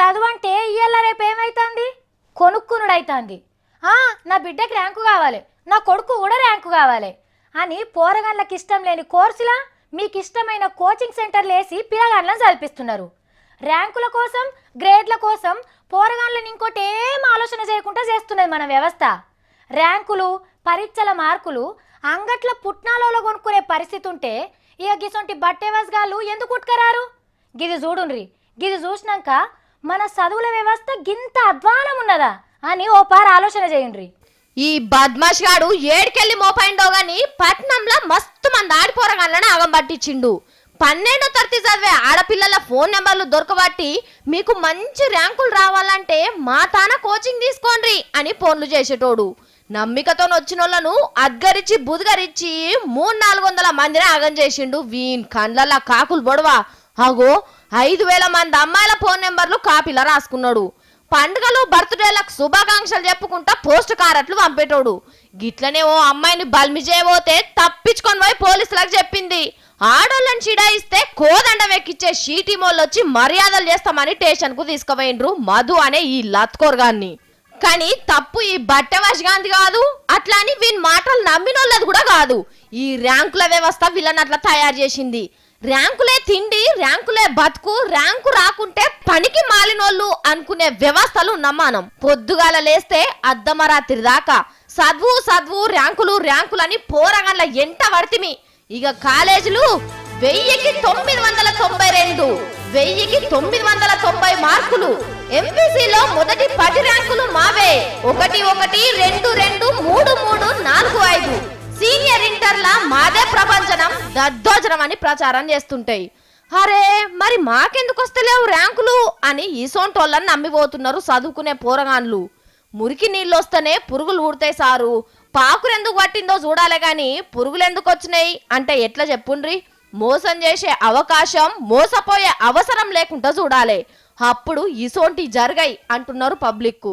చదువు అంటే ఇయ్యాల రేపు ఏమైతుంది, కొనుక్కునుడైతుంది. నా బిడ్డకి ర్యాంకు కావాలి, నా కొడుకు కూడా ర్యాంకు కావాలి అని పోరగాళ్ళకి ఇష్టం లేని కోర్సులా మీకు ఇష్టమైన కోచింగ్ సెంటర్లు వేసి పిల్లగాళ్ళని చదివిస్తున్నారు. ర్యాంకుల కోసం, గ్రేడ్ల కోసం పోరగాళ్ళని ఇంకోటి ఏం ఆలోచన చేయకుండా చేస్తున్నది మన వ్యవస్థ. ర్యాంకులు, పరీక్షల మార్కులు అంగట్ల పుట్నాలలో కొనుక్కునే పరిస్థితి ఉంటే ఇక గిసొంటి బట్టెవస్గాళ్ళు ఎందుకు ఉట్కరారు? గిది చూడుండ్రి, గిది చూసినాక మన చదువుల వ్యవస్థ గింత అధ్వానం ఉన్నదా అని ఓ పారు ఆలోచన చేయండి. ఈ బద్మాష్ గాడు ఏడికెళ్ళి మోపైండో గాని పట్నంలో మస్తు మంది ఆడిపోరగాళ్ళని ఆగం పట్టించిండు. 12వ తరగతి చదివే ఆడపిల్లల ఫోన్ నెంబర్లు దొరకబట్టి మీకు మంచి ర్యాంకులు రావాలంటే మా తాన కోచింగ్ తీసుకోండి అని ఫోన్లు చేసేటోడు. నమ్మికతో వచ్చినోళ్లను అద్గరిచ్చి బుద్గరిచ్చి 300-400 మందిని ఆగం చేసిండు. వీన్ కండ్లల్లా కాకులు బొడవా. అగో 5000 మంది అమ్మాయిల ఫోన్ నెంబర్లు కాపీలా రాసుకున్నాడు. పండుగలు, బర్త్డేలకు శుభాకాంక్షలు చెప్పుకుంటా పోస్ట్ కారట్లు పంపేటోడు. గిట్లనే ఓ అమ్మాయిని బల్మి చేయబోతే తప్పించుకొని పోయి పోలీసులకు చెప్పింది. ఆడోళ్ళని చిడాయిస్తే కోదండం ఎక్కిచ్చే షీటీమోళ్ళు వచ్చి మర్యాదలు చేస్తామని స్టేషన్ కు తీసుకుపోయిండ్రు మధు అనే ఈ లత్కోర్గాన్ని. కానీ తప్పు ఈ బట్టెవాష్ గాంధీ కాదు, అట్లా అని వీని మాటలు నమ్మినోళ్ళది కూడా కాదు. ఈ ర్యాంకుల వ్యవస్థ వీళ్ళని అట్లా తయారు చేసింది. ర్యాంకులే తిండి, ర్యాంకులే బతుకు, ర్యాంకు రాకుంటే పనికి మాలినోళ్ళు అనుకునే వ్యవస్థలు నమ్మానం. పొద్దుగాల లేస్తే అర్ధమరాత్రి దాకా చదువు చదువు, ర్యాంకులు ర్యాంకులని పోరగాళ్ళ ఎంట పడితిమి. ఇక కాలేజీలు 1000కి 992, 1000కి 990 మార్కులు. ఎంపీసీలో మొదటి 10 ర్యాంకులు మావే. 1 1 2 2 3 3 4 5. సీనియర్ ఇంటర్లా మాదే ప్రపంచనం, దద్దోజనం అని ప్రచారం చేస్తుంటాయి. అరే మరి మాకెందుకు వస్తలేవు ర్యాంకులు అని ఈసోంటోళ్ళని నమ్మిపోతున్నారు చదువుకునే పోరగాన్లు. మురికి నీళ్ళు వస్తేనే పురుగులు ఊడతాయి సారు, పాకులు ఎందుకు పట్టిందో చూడాలే గాని పురుగులు ఎందుకు వచ్చినాయి అంటే ఎట్లా చెప్పుండ్రి? మోసం చేసే అవకాశం, మోసపోయే అవసరం లేకుండా చూడాలి. అప్పుడు ఇసోంటి జరగాయి అంటున్నారు పబ్లిక్.